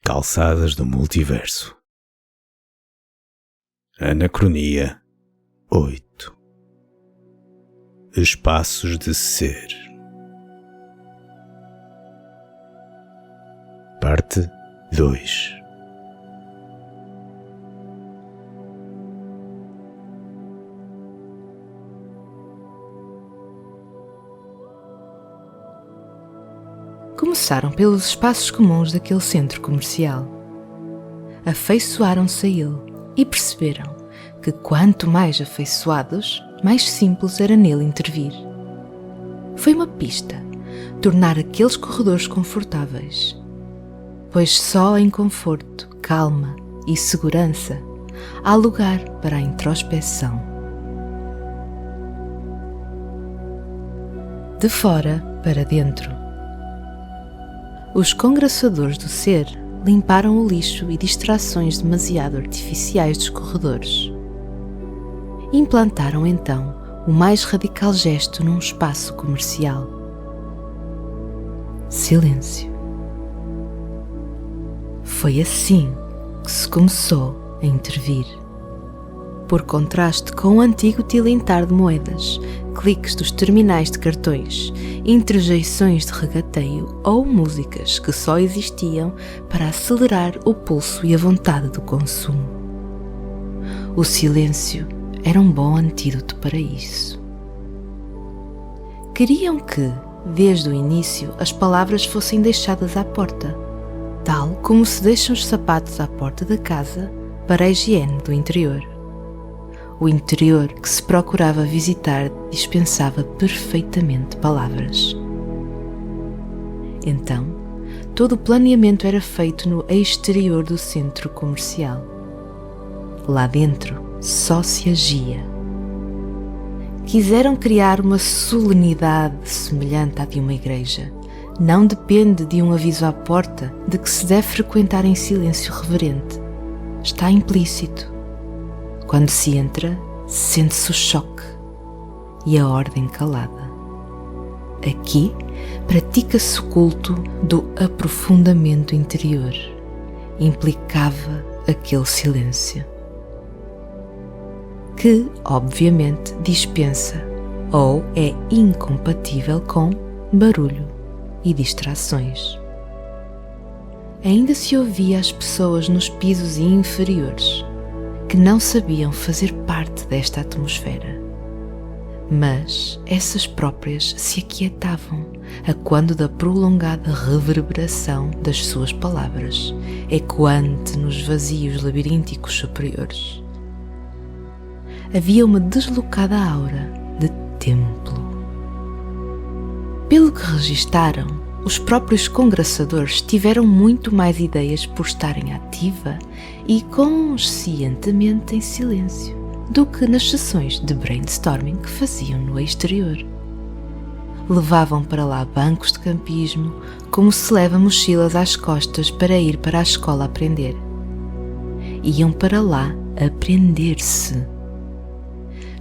calçadas do multiverso. Anacronia 8. Espaços de ser. Parte 2. Começaram pelos espaços comuns daquele centro comercial. Afeiçoaram-se a ele e perceberam que quanto mais afeiçoados, mais simples era nele intervir. Foi uma pista tornar aqueles corredores confortáveis, pois só em conforto, calma e segurança há lugar para a introspeção. De fora para dentro. Os congraçadores do ser limparam o lixo e distrações demasiado artificiais dos corredores. Implantaram então o mais radical gesto num espaço comercial. Silêncio. Foi assim que se começou a intervir. Por contraste com o antigo tilintar de moedas, cliques dos terminais de cartões, interjeições de regateio ou músicas que só existiam para acelerar o pulso e a vontade do consumo. O silêncio era um bom antídoto para isso. Queriam que, desde o início, as palavras fossem deixadas à porta, tal como se deixam os sapatos à porta da casa para a higiene do interior. O interior que se procurava visitar dispensava perfeitamente palavras. Então, todo o planeamento era feito no exterior do centro comercial. Lá dentro só se agia. Quiseram criar uma solenidade semelhante à de uma igreja. Não depende de um aviso à porta de que se deve frequentar em silêncio reverente. Está implícito. Quando se entra, sente-se o choque e a ordem calada. Aqui pratica-se o culto do aprofundamento interior. Implicava aquele silêncio, que, obviamente, dispensa ou é incompatível com barulho e distrações. Ainda se ouvia as pessoas nos pisos inferiores, que não sabiam fazer parte desta atmosfera. Mas essas próprias se aquietavam a quando da prolongada reverberação das suas palavras, ecoante nos vazios labirínticos superiores. Havia uma deslocada aura de templo. Pelo que registaram, os próprios congraçadores tiveram muito mais ideias por estarem ativa e conscientemente em silêncio do que nas sessões de brainstorming que faziam no exterior. Levavam para lá bancos de campismo como se leva mochilas às costas para ir para a escola aprender. Iam para lá aprender-se.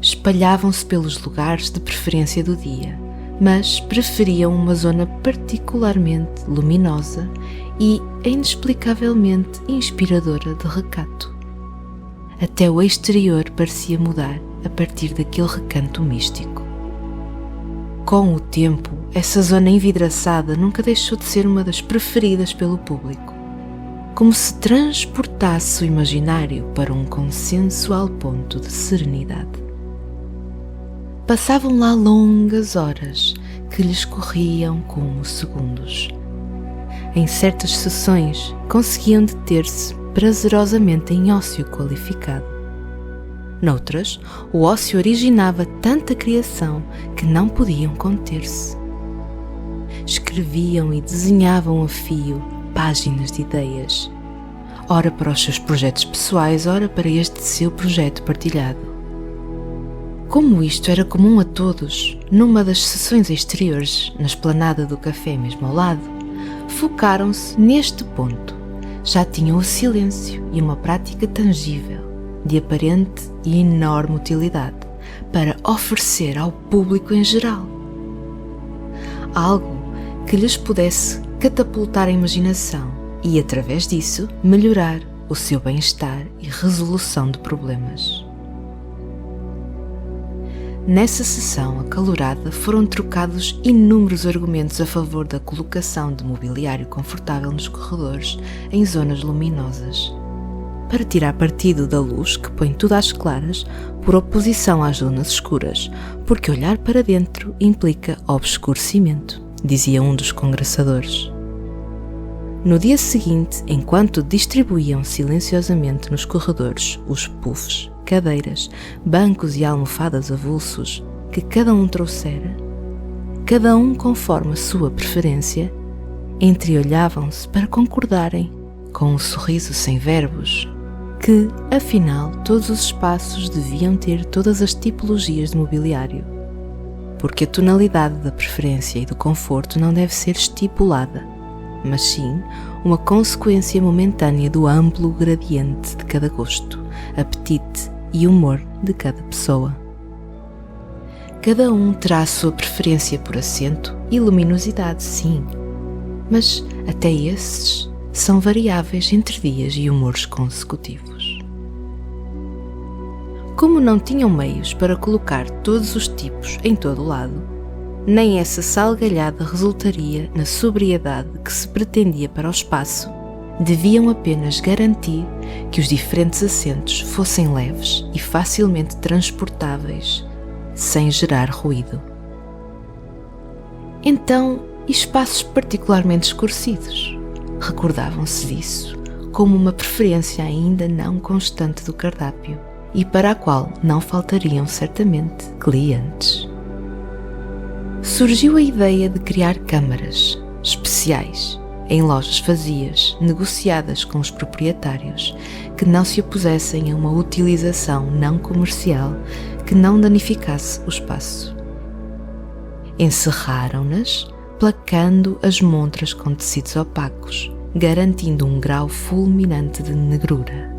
Espalhavam-se pelos lugares de preferência do dia, mas preferiam uma zona particularmente luminosa e inexplicavelmente inspiradora de recato. Até o exterior parecia mudar a partir daquele recanto místico. Com o tempo, essa zona envidraçada nunca deixou de ser uma das preferidas pelo público, como se transportasse o imaginário para um consensual ponto de serenidade. Passavam lá longas horas que lhes corriam como segundos. Em certas sessões conseguiam deter-se prazerosamente em ócio qualificado. Noutras, o ócio originava tanta criação que não podiam conter-se. Escreviam e desenhavam a fio páginas de ideias, ora para os seus projetos pessoais, ora para este seu projeto partilhado. Como isto era comum a todos, numa das sessões exteriores, na esplanada do café mesmo ao lado, focaram-se neste ponto. Já tinham o silêncio e uma prática tangível, de aparente e enorme utilidade, para oferecer ao público em geral. Algo que lhes pudesse catapultar a imaginação e, através disso, melhorar o seu bem-estar e resolução de problemas. Nessa sessão acalorada foram trocados inúmeros argumentos a favor da colocação de mobiliário confortável nos corredores em zonas luminosas, para tirar partido da luz que põe tudo às claras por oposição às zonas escuras, porque olhar para dentro implica obscurecimento, dizia um dos congraçadores. No dia seguinte, enquanto distribuíam silenciosamente nos corredores os puffs, cadeiras, bancos e almofadas avulsos que cada um trouxera, cada um conforme a sua preferência, entreolhavam-se para concordarem, com um sorriso sem verbos, que, afinal, todos os espaços deviam ter todas as tipologias de mobiliário, porque a tonalidade da preferência e do conforto não deve ser estipulada, mas sim uma consequência momentânea do amplo gradiente de cada gosto, apetite e humor de cada pessoa. Cada um terá a sua preferência por assento e luminosidade, sim, mas até esses são variáveis entre dias e humores consecutivos. Como não tinham meios para colocar todos os tipos em todo o lado, nem essa salgalhada resultaria na sobriedade que se pretendia para o espaço, deviam apenas garantir que os diferentes assentos fossem leves e facilmente transportáveis, sem gerar ruído. Então, e espaços particularmente escurecidos? Recordavam-se disso como uma preferência ainda não constante do cardápio e para a qual não faltariam certamente clientes. Surgiu a ideia de criar câmaras especiais em lojas vazias, negociadas com os proprietários, que não se opusessem a uma utilização não comercial que não danificasse o espaço. Encerraram-nas, placando as montras com tecidos opacos, garantindo um grau fulminante de negrura.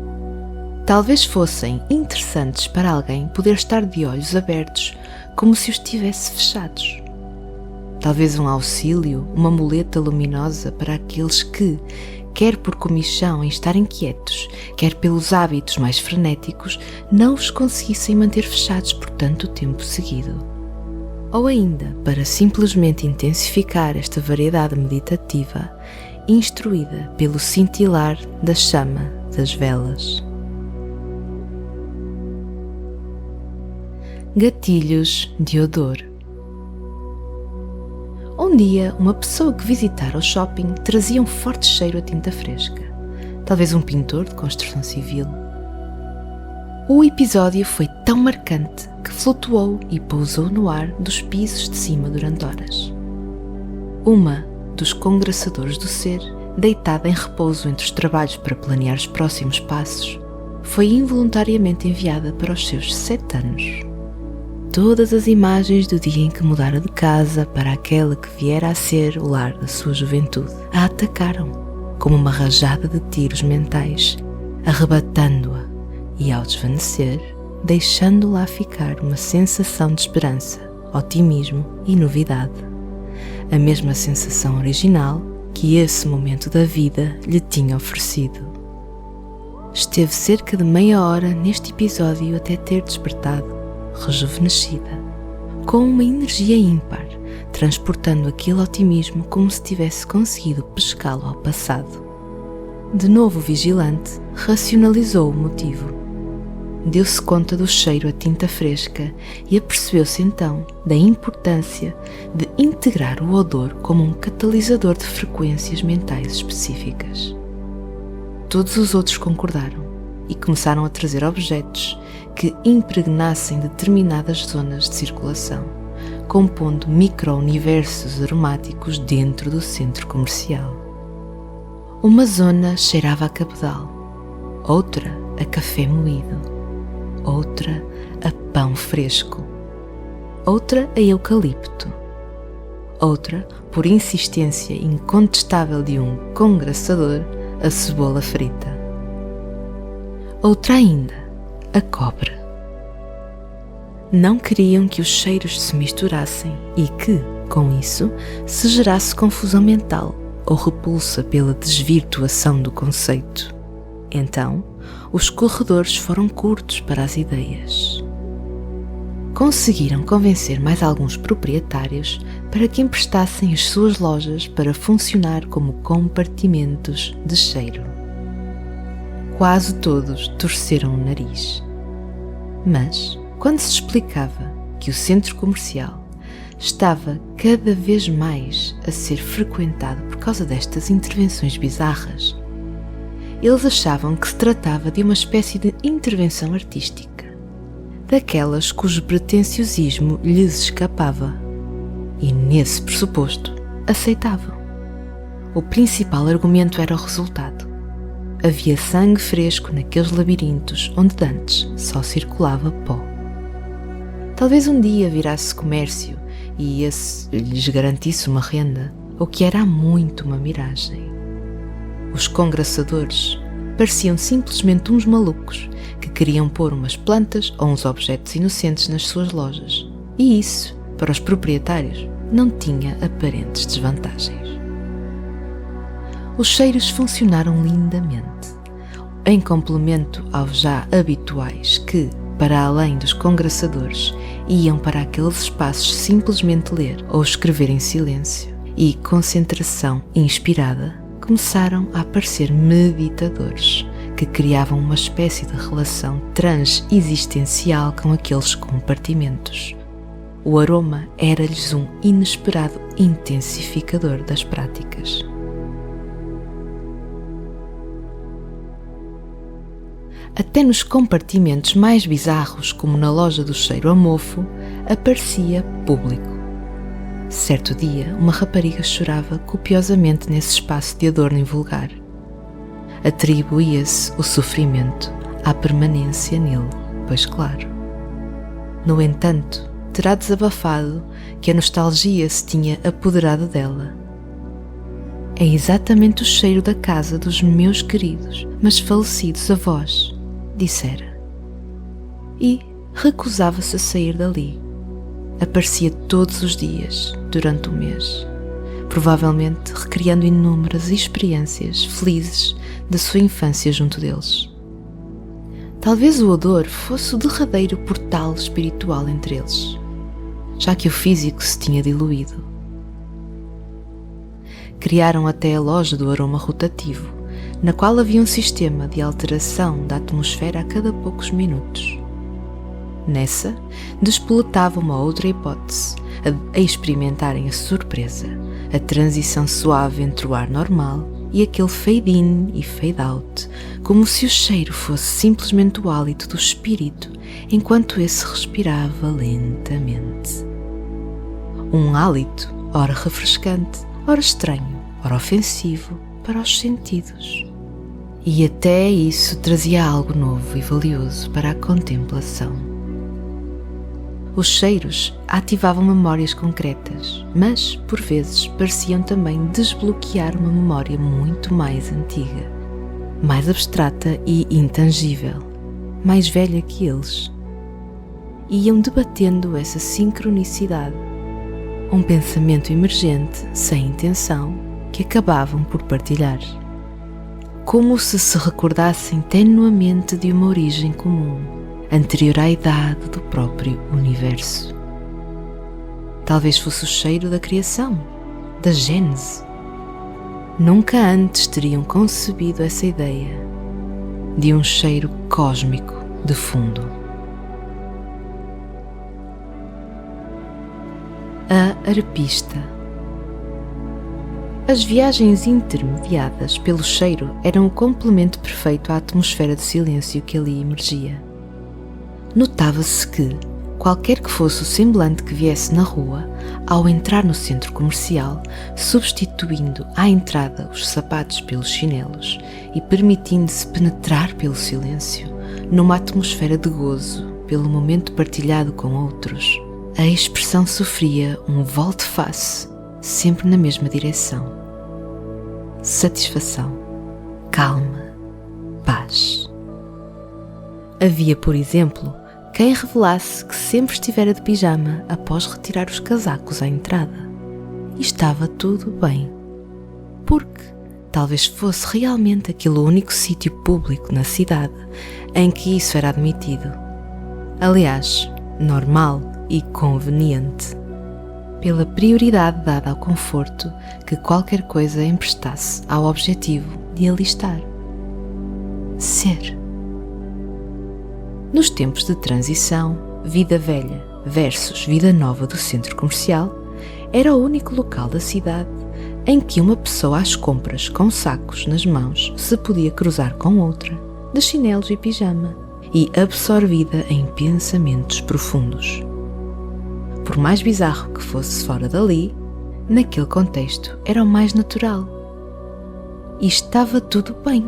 Talvez fossem interessantes para alguém poder estar de olhos abertos, como se os tivesse fechados. Talvez um auxílio, uma muleta luminosa para aqueles que, quer por comichão em estarem quietos, quer pelos hábitos mais frenéticos, não os conseguissem manter fechados por tanto tempo seguido. Ou ainda, para simplesmente intensificar esta variedade meditativa, instruída pelo cintilar da chama das velas. Gatilhos de odor. Um dia, uma pessoa que visitara o shopping trazia um forte cheiro a tinta fresca, talvez um pintor de construção civil. O episódio foi tão marcante que flutuou e pousou no ar dos pisos de cima durante horas. Uma dos congraçadores do ser, deitada em repouso entre os trabalhos para planear os próximos passos, foi involuntariamente enviada para os seus 7 anos. Todas as imagens do dia em que mudara de casa para aquela que viera a ser o lar da sua juventude a atacaram, como uma rajada de tiros mentais, arrebatando-a e, ao desvanecer, deixando-la ficar uma sensação de esperança, otimismo e novidade. A mesma sensação original que esse momento da vida lhe tinha oferecido. Esteve cerca de meia hora neste episódio até ter despertado, rejuvenescida, com uma energia ímpar, transportando aquele otimismo como se tivesse conseguido pescá-lo ao passado. De novo vigilante, racionalizou o motivo. Deu-se conta do cheiro a tinta fresca e apercebeu-se então da importância de integrar o odor como um catalisador de frequências mentais específicas. Todos os outros concordaram e começaram a trazer objetos que impregnassem determinadas zonas de circulação, compondo micro-universos aromáticos dentro do centro comercial. Uma zona cheirava a cabedal, outra a café moído, outra a pão fresco, outra a eucalipto, outra, por insistência incontestável de um congraçador, a cebola frita, outra ainda a cobre. Não queriam que os cheiros se misturassem e que, com isso, se gerasse confusão mental ou repulsa pela desvirtuação do conceito. Então, os corredores foram curtos para as ideias. Conseguiram convencer mais alguns proprietários para que emprestassem as suas lojas para funcionar como compartimentos de cheiro. Quase todos torceram o nariz. Mas, quando se explicava que o centro comercial estava cada vez mais a ser frequentado por causa destas intervenções bizarras, eles achavam que se tratava de uma espécie de intervenção artística, daquelas cujo pretenciosismo lhes escapava, e nesse pressuposto aceitavam. O principal argumento era o resultado. Havia sangue fresco naqueles labirintos onde antes só circulava pó. Talvez um dia virasse comércio e esse lhes garantisse uma renda, o que era há muito uma miragem. Os congraçadores pareciam simplesmente uns malucos que queriam pôr umas plantas ou uns objetos inocentes nas suas lojas, e isso, para os proprietários, não tinha aparentes desvantagens. Os cheiros funcionaram lindamente, em complemento aos já habituais que, para além dos congraçadores, iam para aqueles espaços simplesmente ler ou escrever em silêncio e concentração inspirada. Começaram a aparecer meditadores que criavam uma espécie de relação transexistencial com aqueles compartimentos. O aroma era-lhes um inesperado intensificador das práticas. Até nos compartimentos mais bizarros, como na loja do cheiro a mofo, aparecia público. Certo dia, uma rapariga chorava copiosamente nesse espaço de adorno invulgar. Atribuía-se o sofrimento à permanência nele, pois claro. No entanto, terá desabafado que a nostalgia se tinha apoderado dela. É exatamente o cheiro da casa dos meus queridos, mas falecidos avós, dissera. E recusava-se a sair dali. Aparecia todos os dias, durante o mês, provavelmente recriando inúmeras experiências felizes da sua infância junto deles. Talvez o odor fosse o derradeiro portal espiritual entre eles, já que o físico se tinha diluído. Criaram até a loja do aroma rotativo, na qual havia um sistema de alteração da atmosfera a cada poucos minutos. Nessa, despoletava uma outra hipótese, a experimentarem a surpresa, a transição suave entre o ar normal e aquele fade-in e fade-out, como se o cheiro fosse simplesmente o hálito do espírito, enquanto esse respirava lentamente. Um hálito, ora refrescante, ora estranho, ora ofensivo para os sentidos. E até isso trazia algo novo e valioso para a contemplação. Os cheiros ativavam memórias concretas, mas, por vezes, pareciam também desbloquear uma memória muito mais antiga, mais abstrata e intangível, mais velha que eles. Iam debatendo essa sincronicidade, um pensamento emergente, sem intenção, que acabavam por partilhar. Como se recordassem tenuamente de uma origem comum, anterior à idade do próprio universo. Talvez fosse o cheiro da criação, da gênese. Nunca antes teriam concebido essa ideia de um cheiro cósmico de fundo. A arpista. As viagens intermediadas pelo cheiro eram o complemento perfeito à atmosfera de silêncio que ali emergia. Notava-se que, qualquer que fosse o semblante que viesse na rua, ao entrar no centro comercial, substituindo à entrada os sapatos pelos chinelos e permitindo-se penetrar pelo silêncio, numa atmosfera de gozo pelo momento partilhado com outros, a expressão sofria um volte-face, sempre na mesma direção. Satisfação, calma, paz. Havia, por exemplo, quem revelasse que sempre estivera de pijama após retirar os casacos à entrada. E estava tudo bem. porque talvez fosse realmente aquele único sítio público na cidade em que isso era admitido. Aliás, normal e conveniente, pela prioridade dada ao conforto que qualquer coisa emprestasse ao objetivo de ali estar. Ser. Nos tempos de transição, vida velha versus vida nova do centro comercial, era o único local da cidade em que uma pessoa às compras com sacos nas mãos se podia cruzar com outra, de chinelos e pijama, e absorvida em pensamentos profundos. Por mais bizarro que fosse fora dali, naquele contexto era o mais natural. E estava tudo bem.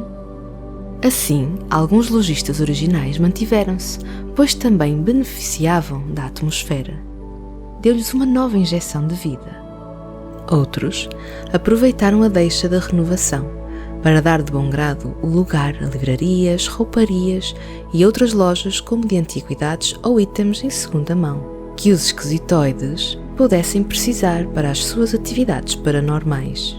Assim, alguns lojistas originais mantiveram-se, pois também beneficiavam da atmosfera. Deu-lhes uma nova injeção de vida. Outros aproveitaram a deixa da renovação para dar de bom grado o lugar a livrarias, rouparias e outras lojas como de antiguidades ou itens em segunda mão, que os esquisitoides pudessem precisar para as suas atividades paranormais.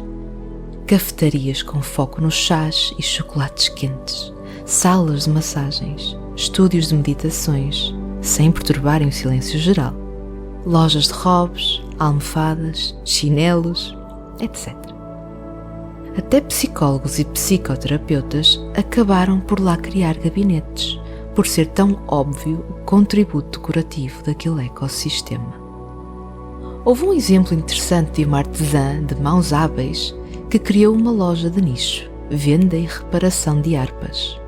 Cafetarias com foco nos chás e chocolates quentes, salas de massagens, estúdios de meditações, sem perturbarem o silêncio geral, lojas de robes, almofadas, chinelos, etc. Até psicólogos e psicoterapeutas acabaram por lá criar gabinetes, por ser tão óbvio o contributo curativo daquele ecossistema. Houve um exemplo interessante de uma artesã de mãos hábeis que criou uma loja de nicho, venda e reparação de harpas.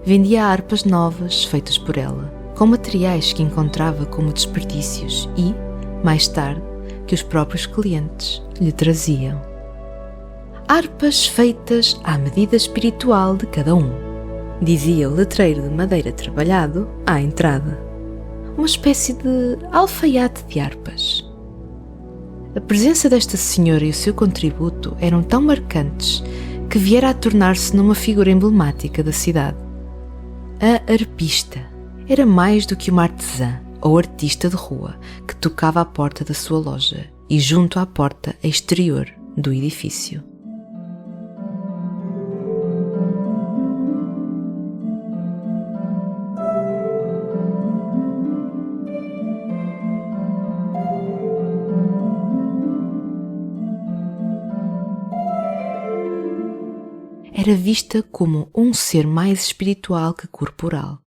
Vendia harpas novas feitas por ela, com materiais que encontrava como desperdícios e, mais tarde, que os próprios clientes lhe traziam. Harpas feitas à medida espiritual de cada um, dizia o letreiro de madeira trabalhado à entrada. Uma espécie de alfaiate de harpas. A presença desta senhora e o seu contributo eram tão marcantes que viera a tornar-se numa figura emblemática da cidade. A harpista era mais do que uma artesã ou artista de rua que tocava à porta da sua loja e junto à porta exterior do edifício. Era vista como um ser mais espiritual que corporal.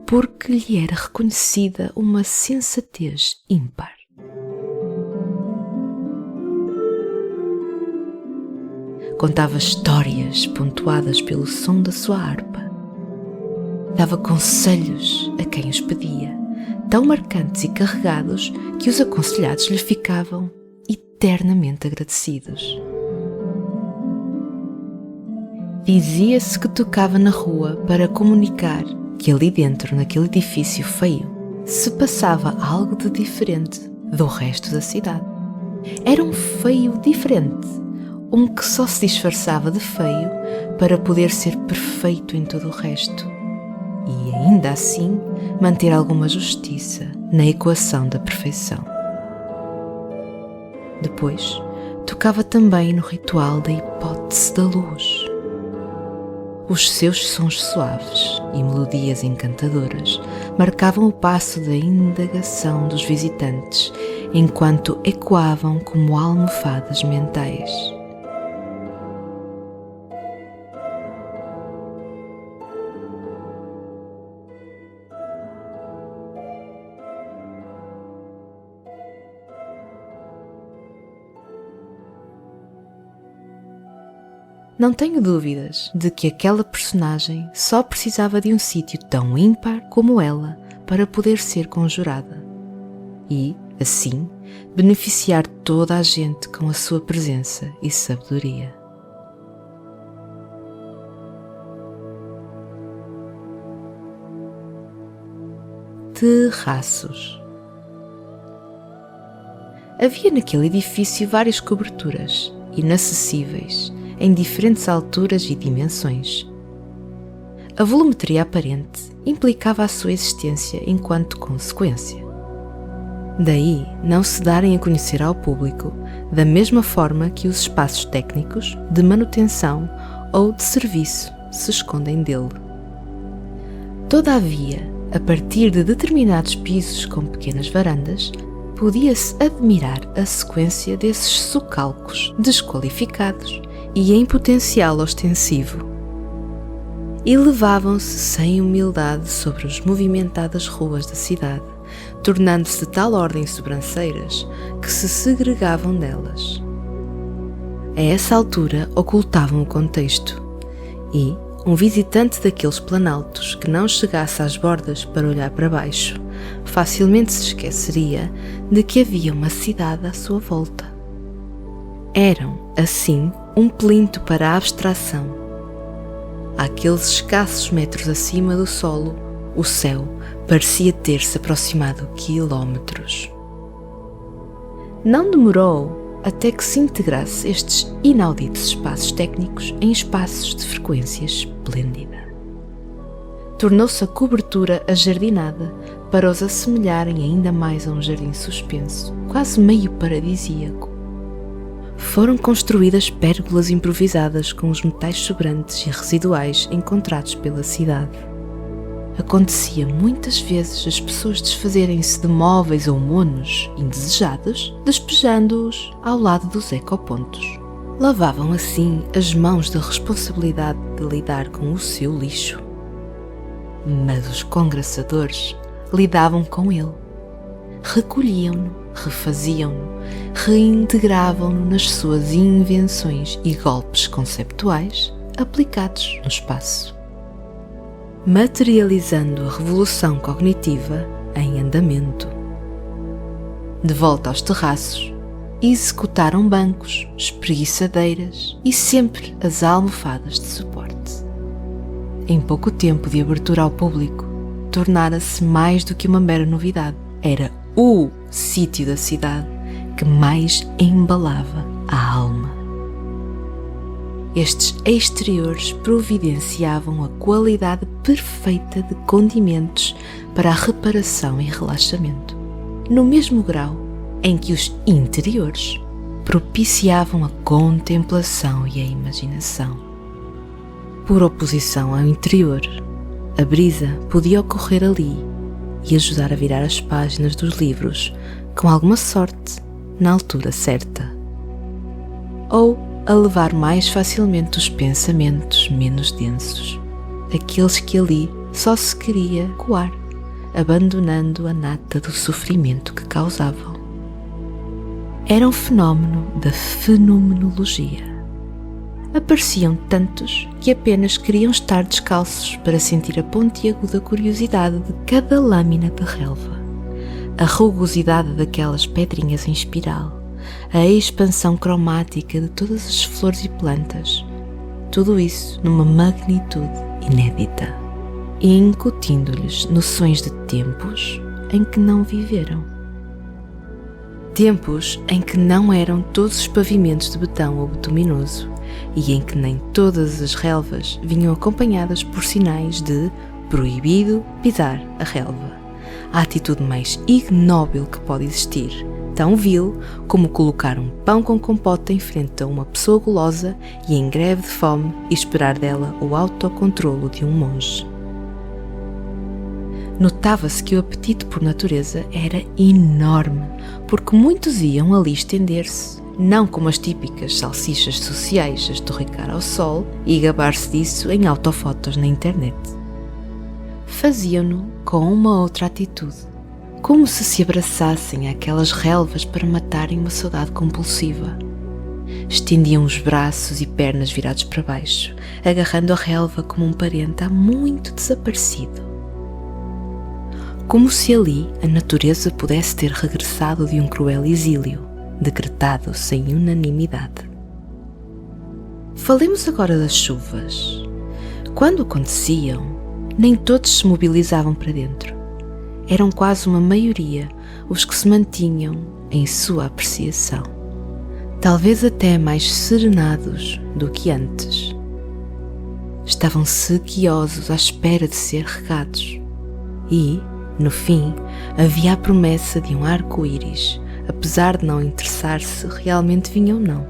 Porque lhe era reconhecida uma sensatez ímpar. Contava histórias pontuadas pelo som da sua harpa. Dava conselhos a quem os pedia, tão marcantes e carregados que os aconselhados lhe ficavam eternamente agradecidos. Dizia-se que tocava na rua para comunicar que ali dentro, naquele edifício feio, se passava algo de diferente do resto da cidade. Era um feio diferente, um que só se disfarçava de feio para poder ser perfeito em todo o resto. E ainda assim manter alguma justiça na equação da perfeição. Depois, tocava também no ritual da hipótese da luz. Os seus sons suaves e melodias encantadoras marcavam o passo da indagação dos visitantes enquanto ecoavam como almofadas mentais. Não tenho dúvidas de que aquela personagem só precisava de um sítio tão ímpar como ela para poder ser conjurada e, assim, beneficiar toda a gente com a sua presença e sabedoria. Terraços. Havia naquele edifício várias coberturas inacessíveis em diferentes alturas e dimensões. a volumetria aparente implicava a sua existência enquanto consequência. Daí não se darem a conhecer ao público da mesma forma que os espaços técnicos, de manutenção ou de serviço se escondem dele. Todavia, a partir de determinados pisos com pequenas varandas, podia-se admirar a sequência desses socalcos desqualificados e em potencial ostensivo. Elevavam-se sem humildade sobre as movimentadas ruas da cidade, tornando-se de tal ordem sobranceiras que se segregavam delas. A essa altura ocultavam o contexto e um visitante daqueles planaltos que não chegasse às bordas para olhar para baixo facilmente se esqueceria de que havia uma cidade à sua volta. Eram, assim, um plinto para a abstração. Àqueles escassos metros acima do solo, o céu parecia ter-se aproximado quilómetros. Não demorou até que se integrasse estes inauditos espaços técnicos em espaços de frequência esplêndida. Tornou-se a cobertura ajardinada para os assemelharem ainda mais a um jardim suspenso, quase meio paradisíaco. Foram construídas pérgolas improvisadas com os metais sobrantes e residuais encontrados pela cidade. Acontecia muitas vezes as pessoas desfazerem-se de móveis ou monos indesejados, despejando-os ao lado dos ecopontos. Lavavam assim as mãos da responsabilidade de lidar com o seu lixo. Mas os congraçadores lidavam com ele. Recolhiam-no, refaziam-no, reintegravam-no nas suas invenções e golpes conceptuais aplicados no espaço, materializando a revolução cognitiva em andamento. De volta aos terraços, executaram bancos, espreguiçadeiras e sempre as almofadas de suporte. Em pouco tempo de abertura ao público, tornara-se mais do que uma mera novidade. Era o sítio da cidade que mais embalava a alma. Estes exteriores providenciavam a qualidade perfeita de condimentos para a reparação e relaxamento, no mesmo grau em que os interiores propiciavam a contemplação e a imaginação. Por oposição ao interior, a brisa podia ocorrer ali e ajudar a virar as páginas dos livros, com alguma sorte, na altura certa. Ou a levar mais facilmente os pensamentos menos densos, aqueles que ali só se queria coar, abandonando a nata do sofrimento que causavam. Era um fenómeno da fenomenologia. Apareciam tantos que apenas queriam estar descalços para sentir a pontiaguda curiosidade de cada lâmina de relva, a rugosidade daquelas pedrinhas em espiral, a expansão cromática de todas as flores e plantas, tudo isso numa magnitude inédita, e incutindo-lhes noções de tempos em que não viveram. Tempos em que não eram todos os pavimentos de betão ou betuminoso, e em que nem todas as relvas vinham acompanhadas por sinais de proibido pisar a relva, a atitude mais ignóbil que pode existir, tão vil como colocar um pão com compota em frente a uma pessoa gulosa e em greve de fome e esperar dela o autocontrolo de um monge. Notava-se que o apetite por natureza era enorme, porque muitos iam ali estender-se, não como as típicas salsichas sociais a estorricar ao sol e gabar-se disso em autofotos na internet. Faziam-no com uma outra atitude, como se abraçassem àquelas relvas para matarem uma saudade compulsiva. Estendiam os braços e pernas virados para baixo, agarrando a relva como um parente há muito desaparecido. Como se ali a natureza pudesse ter regressado de um cruel exílio, decretado sem unanimidade. Falemos agora das chuvas. Quando aconteciam, nem todos se mobilizavam para dentro. Eram quase uma maioria os que se mantinham em sua apreciação, talvez até mais serenados do que antes. estavam sequiosos à espera de ser regados. E, no fim, havia a promessa de um arco-íris, apesar de não interessar se realmente vinha ou não.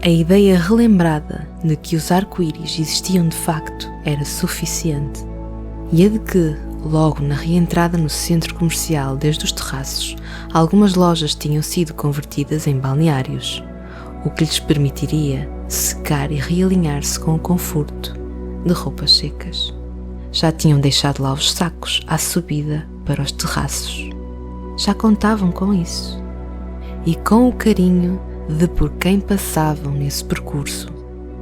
A ideia relembrada de que os arco-íris existiam de facto era suficiente, e a de que, logo na reentrada no centro comercial desde os terraços, algumas lojas tinham sido convertidas em balneários, o que lhes permitiria secar e realinhar-se com o conforto de roupas secas. Já tinham deixado lá os sacos à subida para os terraços. Já contavam com isso. E com o carinho de por quem passavam nesse percurso,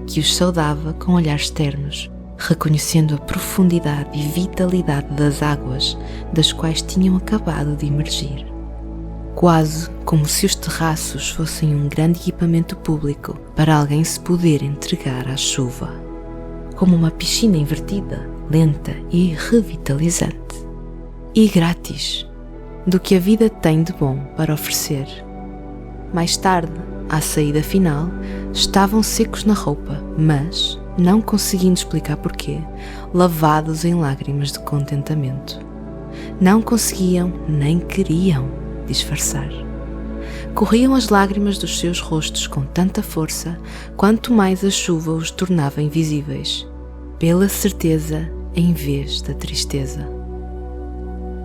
que os saudava com olhares ternos, reconhecendo a profundidade e vitalidade das águas das quais tinham acabado de emergir. Quase como se os terraços fossem um grande equipamento público para alguém se poder entregar à chuva. Como uma piscina invertida, lenta e revitalizante. E grátis, do que a vida tem de bom para oferecer. Mais tarde, à saída final, estavam secos na roupa, mas, não conseguindo explicar porquê, lavados em lágrimas de contentamento. Não conseguiam, nem queriam, disfarçar. Corriam as lágrimas dos seus rostos com tanta força, quanto mais a chuva os tornava invisíveis, pela certeza em vez da tristeza.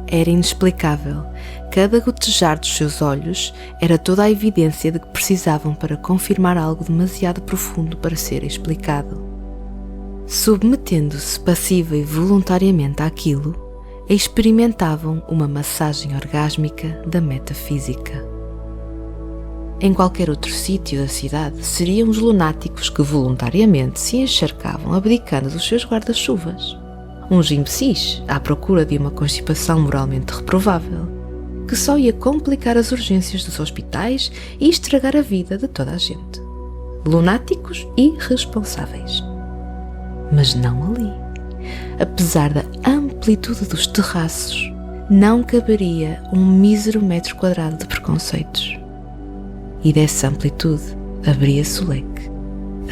Era inexplicável. Cada gotejar dos seus olhos era toda a evidência de que precisavam para confirmar algo demasiado profundo para ser explicado. Submetendo-se passiva e voluntariamente àquilo, experimentavam uma massagem orgásmica da metafísica. Em qualquer outro sítio da cidade, seriam os lunáticos que voluntariamente se encharcavam abdicando dos seus guarda-chuvas. Uns imbecis à procura de uma constipação moralmente reprovável, que só ia complicar as urgências dos hospitais e estragar a vida de toda a gente. Lunáticos irresponsáveis. Mas não ali. Apesar da amplitude dos terraços, não caberia um mísero metro quadrado de preconceitos. E dessa amplitude abria-se o leque,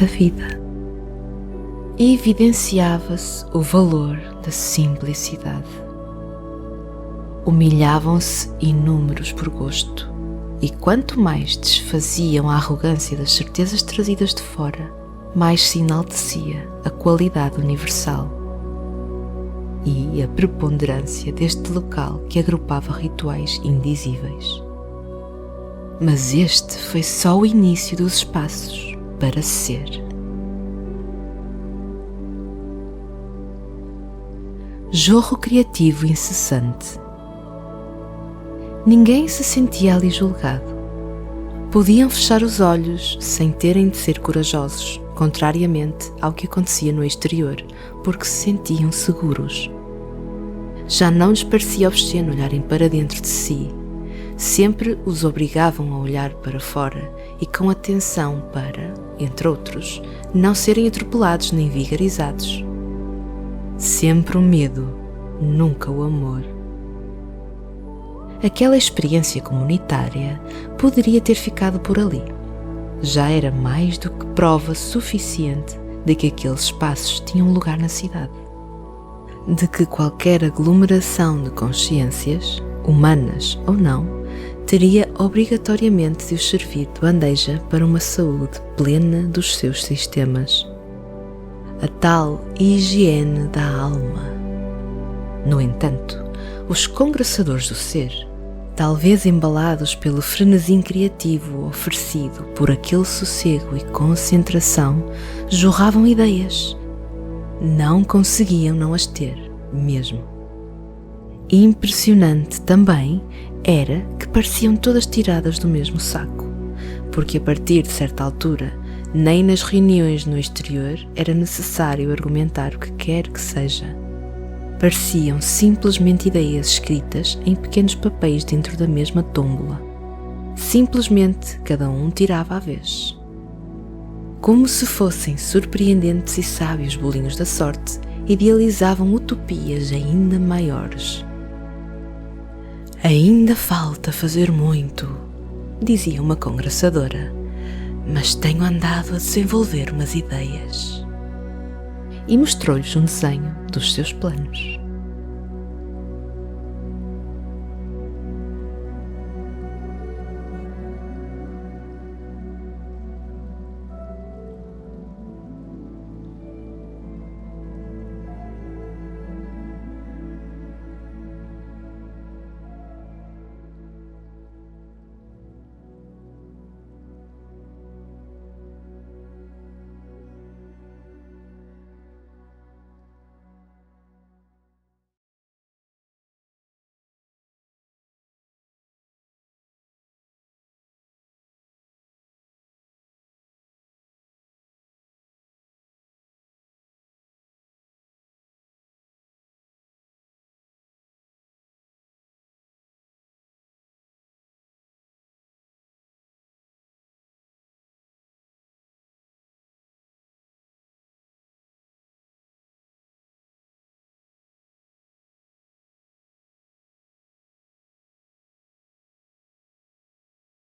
a vida. E evidenciava-se o valor da simplicidade. Humilhavam-se inúmeros por gosto, e quanto mais desfaziam a arrogância das certezas trazidas de fora, mais se enaltecia a qualidade universal e a preponderância deste local que agrupava rituais indizíveis. Mas este foi só o início dos espaços para ser. Jorro criativo incessante. Ninguém se sentia ali julgado. Podiam fechar os olhos sem terem de ser corajosos, contrariamente ao que acontecia no exterior, porque se sentiam seguros. Já não lhes parecia obsceno olharem para dentro de si. Sempre os obrigavam a olhar para fora e com atenção para, entre outros, não serem atropelados nem vigarizados. Sempre o medo, nunca o amor. Aquela experiência comunitária poderia ter ficado por ali. Já era mais do que prova suficiente de que aqueles espaços tinham lugar na cidade. De que qualquer aglomeração de consciências, humanas ou não, teria obrigatoriamente de os servir de bandeja para uma saúde plena dos seus sistemas. A tal higiene da alma. No entanto, os congraçadores do ser, talvez embalados pelo frenesim criativo oferecido por aquele sossego e concentração, jorravam ideias. Não conseguiam não as ter, mesmo. Impressionante também era que pareciam todas tiradas do mesmo saco, porque a partir de certa altura, nem nas reuniões no exterior era necessário argumentar o que quer que seja. Pareciam simplesmente ideias escritas em pequenos papéis dentro da mesma tómbola. Simplesmente cada um tirava à vez. Como se fossem surpreendentes e sábios bolinhos da sorte, idealizavam utopias ainda maiores. Ainda falta fazer muito, dizia uma congraçadora, mas tenho andado a desenvolver umas ideias. e mostrou-lhes um desenho dos seus planos.